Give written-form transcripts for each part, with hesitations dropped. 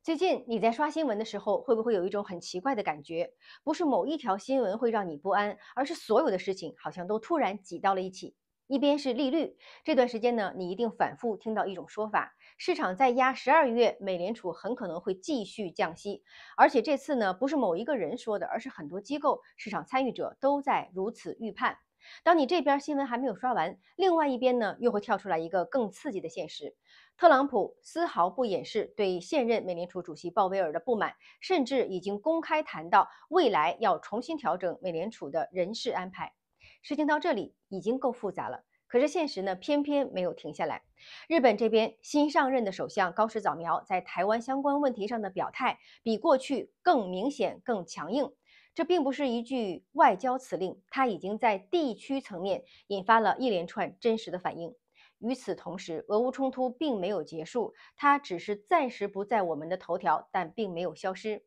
最近你在刷新闻的时候，会不会有一种很奇怪的感觉？不是某一条新闻会让你不安，而是所有的事情好像都突然挤到了一起。一边是利率，这段时间呢，你一定反复听到一种说法，市场在压12月美联储很可能会继续降息，而且这次呢，不是某一个人说的，而是很多机构、市场参与者都在如此预判。当你这边新闻还没有刷完，另外一边呢，又会跳出来一个更刺激的现实。特朗普丝毫不掩饰对现任美联储主席鲍威尔的不满，甚至已经公开谈到未来要重新调整美联储的人事安排。事情到这里已经够复杂了，可是现实呢，偏偏没有停下来。日本这边新上任的首相高市早苗在台湾相关问题上的表态，比过去更明显、更强硬。这并不是一句外交辞令，它已经在地区层面引发了一连串真实的反应。与此同时，俄乌冲突并没有结束，它只是暂时不在我们的头条，但并没有消失。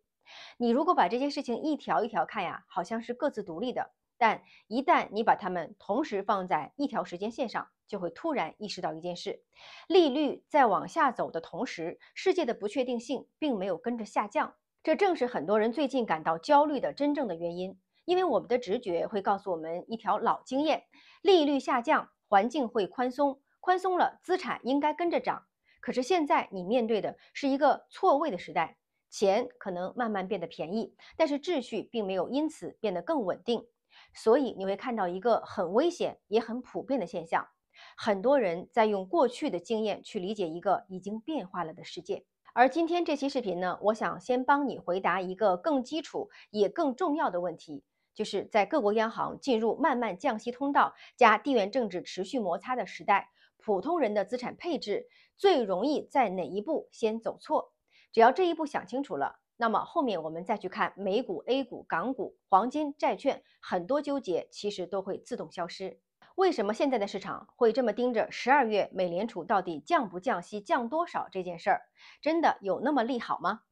你如果把这些事情一条一条看呀，好像是各自独立的，但一旦你把它们同时放在一条时间线上，就会突然意识到一件事：利率在往下走的同时，世界的不确定性并没有跟着下降。这正是很多人最近感到焦虑的真正的原因，因为我们的直觉会告诉我们一条老经验：利率下降，环境会宽松，宽松了，资产应该跟着涨。可是现在你面对的是一个错位的时代，钱可能慢慢变得便宜，但是秩序并没有因此变得更稳定。所以你会看到一个很危险也很普遍的现象：很多人在用过去的经验去理解一个已经变化了的世界。而今天这期视频呢，我想先帮你回答一个更基础也更重要的问题，就是在各国央行进入慢慢降息通道加地缘政治持续摩擦的时代，普通人的资产配置最容易在哪一步先走错？只要这一步想清楚了，那么后面我们再去看美股、A 股、港股、黄金、债券，很多纠结其实都会自动消失。为什么现在的市场会这么盯着12月美联储到底降不降息、降多少这件事儿？真的有那么利好吗？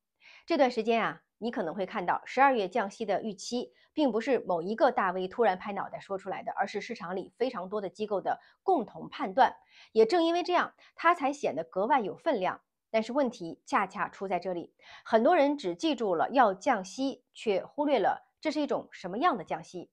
这段时间啊，你可能会看到12月降息的预期，并不是某一个大 V 突然拍脑袋说出来的，而是市场里非常多的机构的共同判断。也正因为这样，它才显得格外有分量。但是问题恰恰出在这里，很多人只记住了要降息，却忽略了这是一种什么样的降息。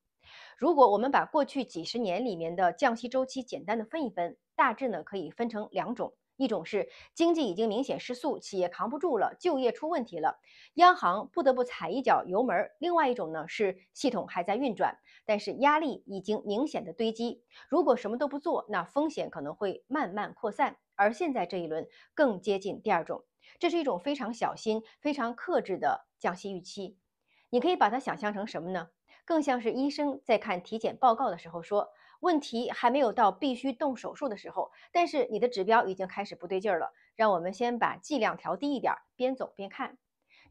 如果我们把过去几十年里面的降息周期简单的分一分，大致呢可以分成两种。一种是经济已经明显失速，企业扛不住了，就业出问题了，央行不得不踩一脚油门儿；另外一种呢是系统还在运转，但是压力已经明显的堆积，如果什么都不做，那风险可能会慢慢扩散。而现在这一轮更接近第二种，这是一种非常小心、非常克制的降息预期。你可以把它想象成什么呢？更像是医生在看体检报告的时候说，问题还没有到必须动手术的时候，但是你的指标已经开始不对劲儿了，让我们先把剂量调低一点儿，边走边看。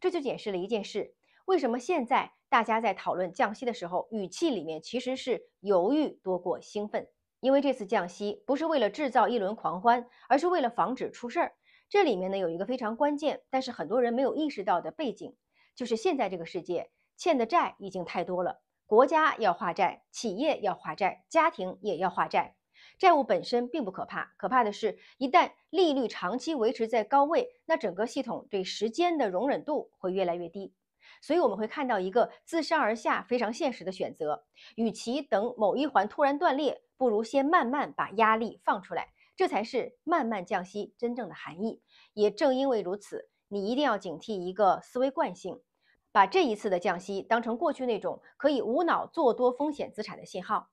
这就解释了一件事：为什么现在大家在讨论降息的时候，语气里面其实是犹豫多过兴奋。因为这次降息不是为了制造一轮狂欢，而是为了防止出事儿。这里面呢有一个非常关键，但是很多人没有意识到的背景，就是现在这个世界欠的债已经太多了，国家要还债，企业要还债，家庭也要还债。债务本身并不可怕，可怕的是，一旦利率长期维持在高位，那整个系统对时间的容忍度会越来越低。所以我们会看到一个自上而下非常现实的选择：与其等某一环突然断裂，不如先慢慢把压力放出来，这才是慢慢降息真正的含义。也正因为如此，你一定要警惕一个思维惯性，把这一次的降息当成过去那种可以无脑做多风险资产的信号。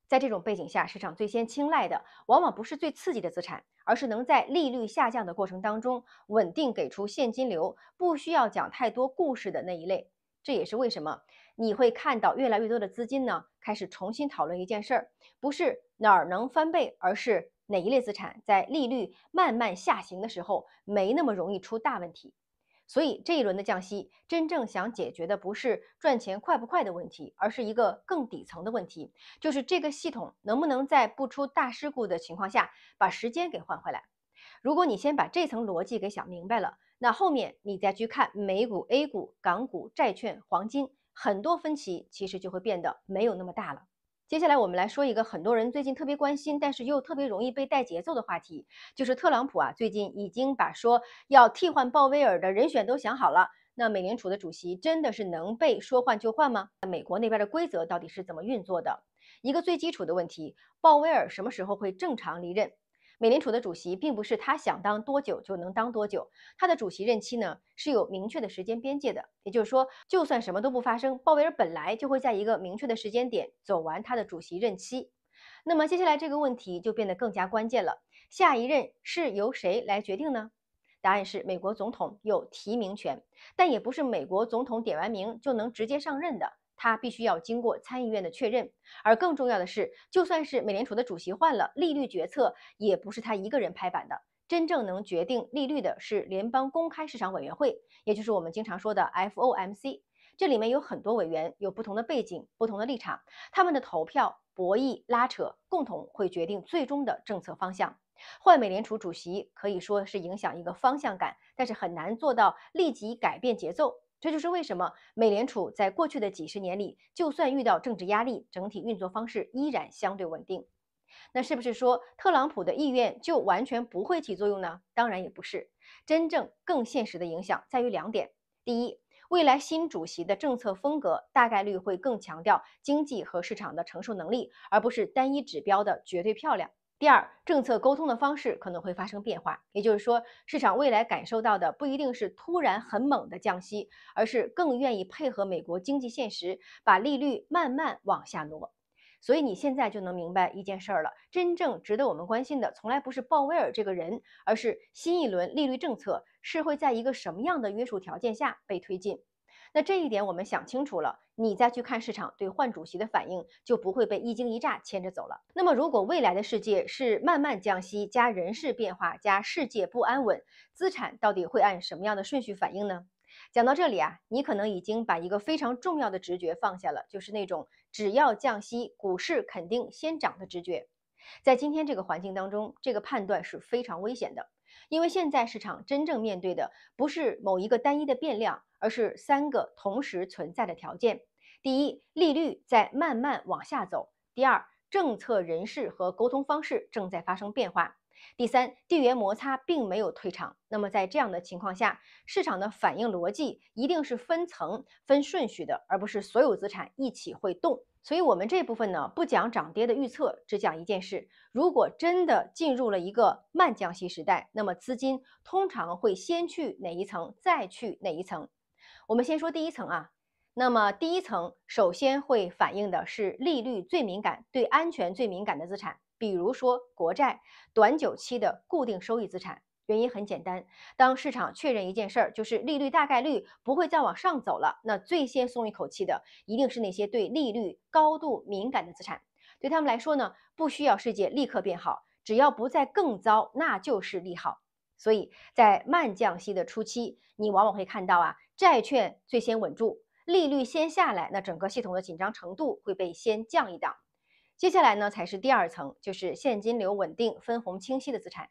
在这种背景下，市场最先青睐的往往不是最刺激的资产，而是能在利率下降的过程当中稳定给出现金流，不需要讲太多故事的那一类。这也是为什么你会看到越来越多的资金呢开始重新讨论一件事儿，不是哪儿能翻倍，而是哪一类资产在利率慢慢下行的时候没那么容易出大问题。所以这一轮的降息，真正想解决的不是赚钱快不快的问题，而是一个更底层的问题，就是这个系统能不能在不出大事故的情况下，把时间给换回来。如果你先把这层逻辑给想明白了，那后面你再去看美股、A 股、港股、债券、黄金，很多分歧其实就会变得没有那么大了。接下来我们来说一个很多人最近特别关心，但是又特别容易被带节奏的话题，就是特朗普啊，最近已经把说要替换鲍威尔的人选都想好了。那美联储的主席真的是能被说换就换吗？美国那边的规则到底是怎么运作的？一个最基础的问题，鲍威尔什么时候会正常离任？美联储的主席并不是他想当多久就能当多久，他的主席任期呢是有明确的时间边界的。也就是说，就算什么都不发生，鲍威尔本来就会在一个明确的时间点走完他的主席任期。那么接下来这个问题就变得更加关键了，下一任是由谁来决定呢？答案是美国总统有提名权，但也不是美国总统点完名就能直接上任的，他必须要经过参议院的确认。而更重要的是，就算是美联储的主席换了，利率决策也不是他一个人拍板的。真正能决定利率的是联邦公开市场委员会，也就是我们经常说的 FOMC。这里面有很多委员，有不同的背景、不同的立场，他们的投票、博弈、拉扯，共同会决定最终的政策方向。换美联储主席可以说是影响一个方向感，但是很难做到立即改变节奏。这就是为什么美联储在过去的几十年里，就算遇到政治压力，整体运作方式依然相对稳定。那是不是说特朗普的意愿就完全不会起作用呢？当然也不是。真正更现实的影响在于两点：第一，未来新主席的政策风格大概率会更强调经济和市场的承受能力，而不是单一指标的绝对漂亮。第二，政策沟通的方式可能会发生变化，也就是说，市场未来感受到的不一定是突然很猛的降息，而是更愿意配合美国经济现实，把利率慢慢往下挪。所以你现在就能明白一件事儿了，真正值得我们关心的，从来不是鲍威尔这个人，而是新一轮利率政策是会在一个什么样的约束条件下被推进。那这一点我们想清楚了，你再去看市场对换主席的反应，就不会被一惊一乍牵着走了。那么，如果未来的世界是慢慢降息加人事变化加世界不安稳，资产到底会按什么样的顺序反应呢？讲到这里啊，你可能已经把一个非常重要的直觉放下了，就是那种只要降息，股市肯定先涨的直觉。在今天这个环境当中，这个判断是非常危险的，因为现在市场真正面对的不是某一个单一的变量，而是三个同时存在的条件。第一，利率在慢慢往下走；第二，政策人事和沟通方式正在发生变化；第三，地缘摩擦并没有退场。那么在这样的情况下，市场的反应逻辑一定是分层、分顺序的，而不是所有资产一起会动。所以，我们这部分呢，不讲涨跌的预测，只讲一件事：如果真的进入了一个慢降息时代，那么资金通常会先去哪一层，再去哪一层。我们先说第一层啊。那么第一层首先会反映的是利率最敏感、对安全最敏感的资产，比如说国债、短久期的固定收益资产。原因很简单，当市场确认一件事儿，就是利率大概率不会再往上走了，那最先松一口气的一定是那些对利率高度敏感的资产。对他们来说呢，不需要世界立刻变好，只要不再更糟，那就是利好。所以在慢降息的初期，你往往会看到啊，债券最先稳住，利率先下来，那整个系统的紧张程度会被先降一档。接下来呢，才是第二层，就是现金流稳定、分红清晰的资产。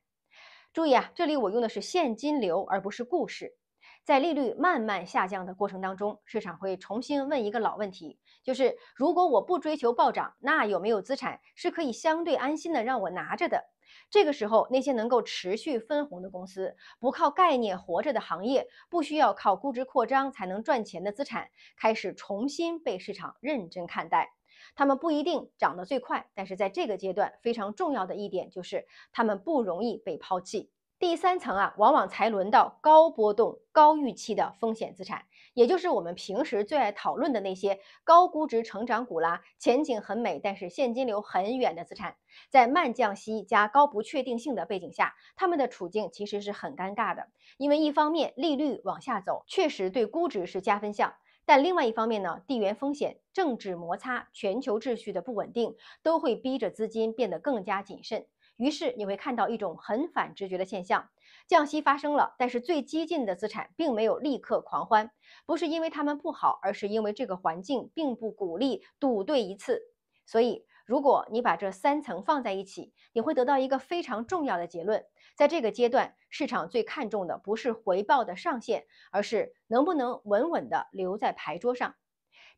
注意啊，这里我用的是现金流，而不是故事。在利率慢慢下降的过程当中，市场会重新问一个老问题，就是如果我不追求暴涨，那有没有资产是可以相对安心的让我拿着的？这个时候，那些能够持续分红的公司，不靠概念活着的行业，不需要靠估值扩张才能赚钱的资产，开始重新被市场认真看待。他们不一定涨得最快，但是在这个阶段非常重要的一点就是，他们不容易被抛弃。第三层啊，往往才轮到高波动、高预期的风险资产，也就是我们平时最爱讨论的那些高估值成长股啦，前景很美，但是现金流很远的资产。在慢降息加高不确定性的背景下，他们的处境其实是很尴尬的，因为一方面利率往下走，确实对估值是加分项。但另外一方面呢，地缘风险、政治摩擦、全球秩序的不稳定，都会逼着资金变得更加谨慎。于是你会看到一种很反直觉的现象：降息发生了，但是最激进的资产并没有立刻狂欢，不是因为它们不好，而是因为这个环境并不鼓励赌对一次。所以，如果你把这三层放在一起，你会得到一个非常重要的结论：在这个阶段，市场最看重的不是回报的上限，而是能不能稳稳地留在牌桌上。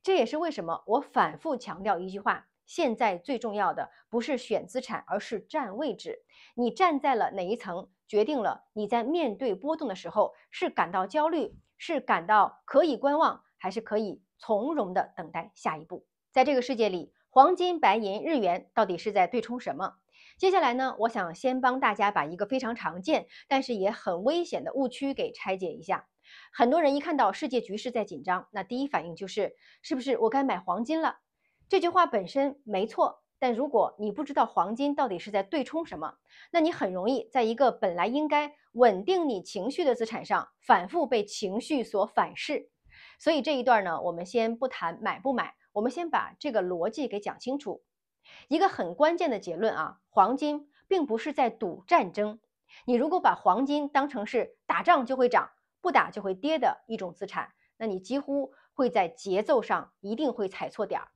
这也是为什么我反复强调一句话：现在最重要的不是选资产，而是站位置。你站在了哪一层，决定了你在面对波动的时候是感到焦虑，是感到可以观望，还是可以从容的等待下一步。在这个世界里，黄金、白银、日元到底是在对冲什么？接下来呢，我想先帮大家把一个非常常见，但是也很危险的误区给拆解一下。很多人一看到世界局势在紧张，那第一反应就是是不是我该买黄金了？这句话本身没错，但如果你不知道黄金到底是在对冲什么，那你很容易在一个本来应该稳定你情绪的资产上反复被情绪所反噬。所以这一段呢，我们先不谈买不买，我们先把这个逻辑给讲清楚。一个很关键的结论啊，黄金并不是在赌战争。你如果把黄金当成是打仗就会涨，不打就会跌的一种资产，那你几乎会在节奏上一定会踩错点儿。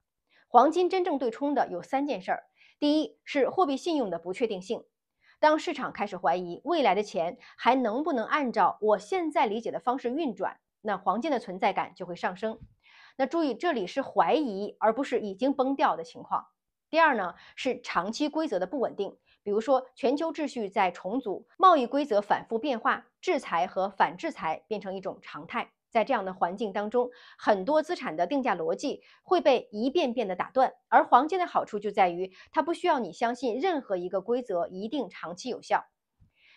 黄金真正对冲的有三件事儿，第一是货币信用的不确定性。当市场开始怀疑未来的钱还能不能按照我现在理解的方式运转，那黄金的存在感就会上升。那注意，这里是怀疑，而不是已经崩掉的情况。第二呢，是长期规则的不稳定，比如说全球秩序在重组，贸易规则反复变化，制裁和反制裁变成一种常态。在这样的环境当中，很多资产的定价逻辑会被一遍遍的打断，而黄金的好处就在于它不需要你相信任何一个规则一定长期有效。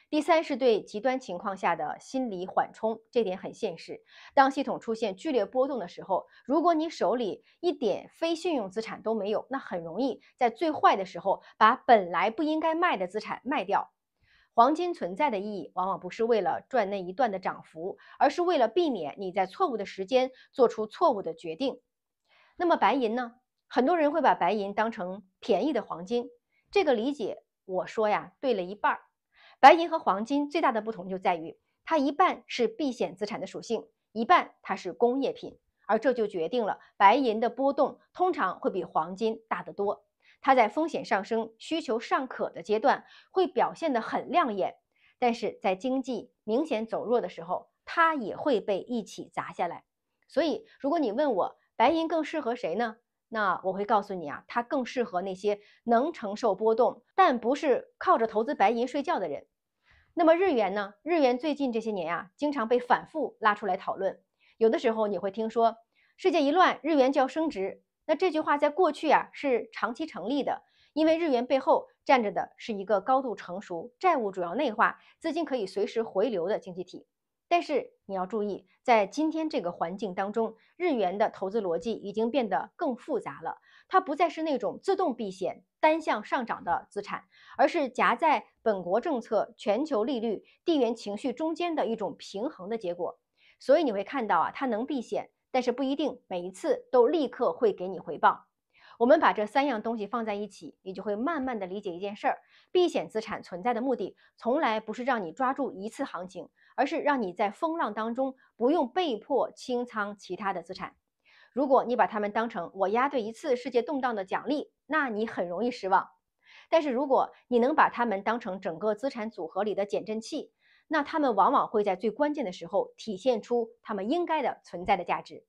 第三是对极端情况下的心理缓冲，这点很现实。当系统出现剧烈波动的时候，如果你手里一点非信用资产都没有，那很容易在最坏的时候把本来不应该卖的资产卖掉。黄金存在的意义往往不是为了赚那一段的涨幅，而是为了避免你在错误的时间做出错误的决定。那么白银呢？很多人会把白银当成便宜的黄金，这个理解我说呀对了一半儿。白银和黄金最大的不同就在于，它一半是避险资产的属性，一半它是工业品，而这就决定了白银的波动通常会比黄金大得多。它在风险上升、需求尚可的阶段会表现得很亮眼，但是在经济明显走弱的时候，它也会被一起砸下来。所以，如果你问我白银更适合谁呢？那我会告诉你啊，它更适合那些能承受波动，但不是靠着投资白银睡觉的人。那么日元呢？日元最近这些年啊，经常被反复拉出来讨论。有的时候你会听说，世界一乱，日元就要升值。那这句话在过去啊是长期成立的，因为日元背后站着的是一个高度成熟、债务主要内化、资金可以随时回流的经济体。但是你要注意，在今天这个环境当中，日元的投资逻辑已经变得更复杂了。它不再是那种自动避险、单向上涨的资产，而是夹在本国政策、全球利率、地缘情绪中间的一种平衡的结果。所以你会看到啊，它能避险，但是不一定每一次都立刻会给你回报。我们把这三样东西放在一起，你就会慢慢的理解一件事儿：避险资产存在的目的，从来不是让你抓住一次行情，而是让你在风浪当中不用被迫清仓其他的资产。如果你把它们当成我押对一次世界动荡的奖励，那你很容易失望。但是如果你能把它们当成整个资产组合里的减震器，那它们往往会在最关键的时候体现出它们应该的存在的价值。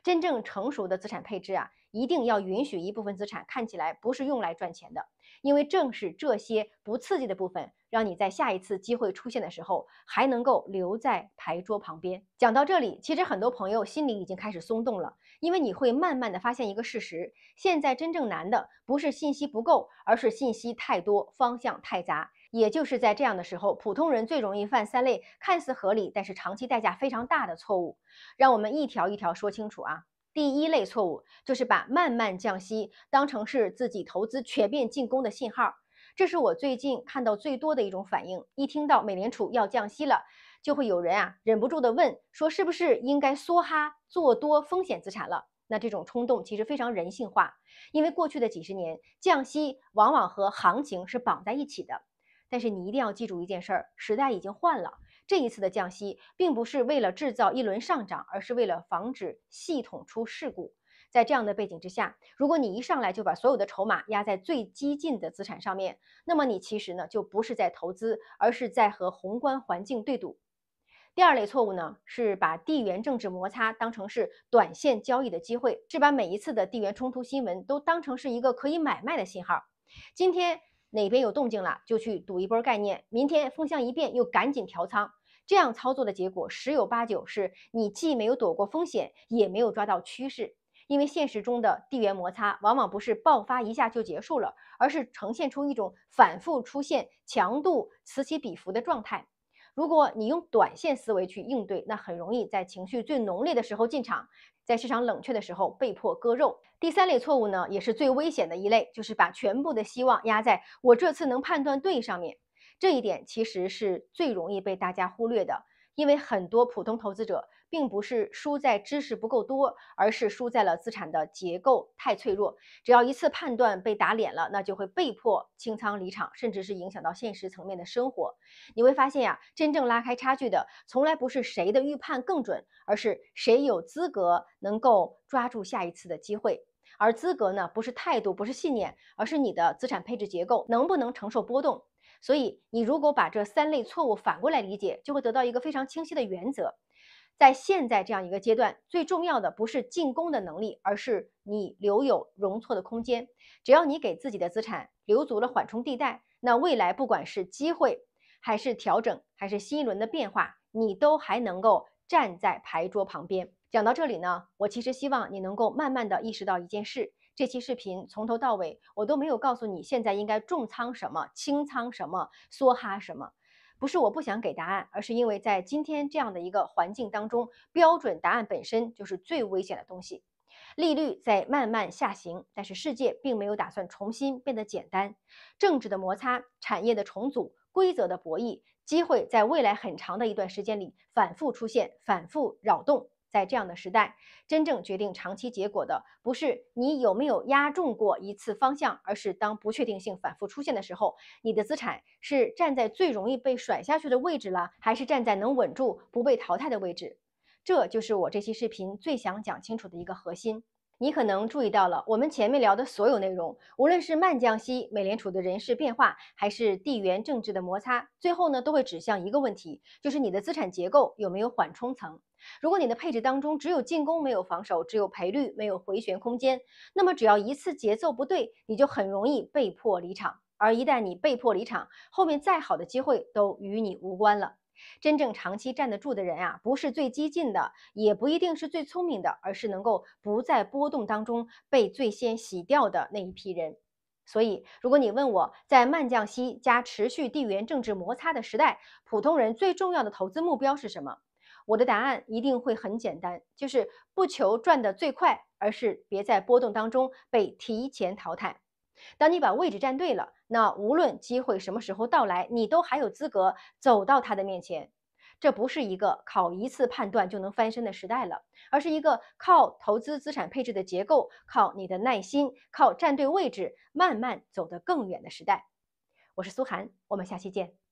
真正成熟的资产配置啊，一定要允许一部分资产看起来不是用来赚钱的，因为正是这些不刺激的部分，让你在下一次机会出现的时候，还能够留在牌桌旁边。讲到这里，其实很多朋友心里已经开始松动了，因为你会慢慢的发现一个事实：现在真正难的不是信息不够，而是信息太多，方向太杂。也就是在这样的时候，普通人最容易犯三类看似合理，但是长期代价非常大的错误。让我们一条一条说清楚啊。第一类错误就是把慢慢降息当成是自己投资全面进攻的信号，这是我最近看到最多的一种反应。一听到美联储要降息了，就会有人啊忍不住的问说，是不是应该梭哈做多风险资产了？那这种冲动其实非常人性化，因为过去的几十年降息往往和行情是绑在一起的。但是你一定要记住一件事儿，时代已经换了。这一次的降息并不是为了制造一轮上涨，而是为了防止系统出事故。在这样的背景之下，如果你一上来就把所有的筹码压在最激进的资产上面，那么你其实呢就不是在投资，而是在和宏观环境对赌。第二类错误呢，是把地缘政治摩擦当成是短线交易的机会，是把每一次的地缘冲突新闻都当成是一个可以买卖的信号。今天哪边有动静了，就去赌一波概念；明天风向一变，又赶紧调仓。这样操作的结果，十有八九是你既没有躲过风险，也没有抓到趋势。因为现实中的地缘摩擦往往不是爆发一下就结束了，而是呈现出一种反复出现、强度此起彼伏的状态。如果你用短线思维去应对，那很容易在情绪最浓烈的时候进场，在市场冷却的时候被迫割肉。第三类错误呢，也是最危险的一类，就是把全部的希望压在我这次能判断对上面。这一点其实是最容易被大家忽略的，因为很多普通投资者并不是输在知识不够多，而是输在了资产的结构太脆弱。只要一次判断被打脸了，那就会被迫清仓离场，甚至是影响到现实层面的生活。你会发现呀，真正拉开差距的，从来不是谁的预判更准，而是谁有资格能够抓住下一次的机会。而资格呢，不是态度，不是信念，而是你的资产配置结构能不能承受波动。所以，你如果把这三类错误反过来理解，就会得到一个非常清晰的原则。在现在这样一个阶段，最重要的不是进攻的能力，而是你留有容错的空间。只要你给自己的资产留足了缓冲地带，那未来不管是机会，还是调整，还是新一轮的变化，你都还能够站在牌桌旁边。讲到这里呢，我其实希望你能够慢慢的意识到一件事。这期视频从头到尾，我都没有告诉你现在应该重仓什么、轻仓什么、梭哈什么。不是我不想给答案，而是因为在今天这样的一个环境当中，标准答案本身就是最危险的东西。利率在慢慢下行，但是世界并没有打算重新变得简单。政治的摩擦、产业的重组、规则的博弈，机会在未来很长的一段时间里反复出现、反复扰动。在这样的时代，真正决定长期结果的，不是你有没有押中过一次方向，而是当不确定性反复出现的时候，你的资产是站在最容易被甩下去的位置了，还是站在能稳住不被淘汰的位置？这就是我这期视频最想讲清楚的一个核心。你可能注意到了，我们前面聊的所有内容，无论是慢降息、美联储的人事变化，还是地缘政治的摩擦，最后呢都会指向一个问题，就是你的资产结构有没有缓冲层。如果你的配置当中只有进攻没有防守，只有赔率没有回旋空间，那么只要一次节奏不对，你就很容易被迫离场。而一旦你被迫离场，后面再好的机会都与你无关了。真正长期站得住的人啊，不是最激进的，也不一定是最聪明的，而是能够不在波动当中被最先洗掉的那一批人。所以，如果你问我在慢降息加持续地缘政治摩擦的时代，普通人最重要的投资目标是什么？我的答案一定会很简单，就是不求赚得最快，而是别在波动当中被提前淘汰。当你把位置站对了，那无论机会什么时候到来，你都还有资格走到它的面前。这不是一个靠一次判断就能翻身的时代了，而是一个靠投资资产配置的结构，靠你的耐心，靠站对位置，慢慢走得更远的时代。我是苏涵，我们下期见。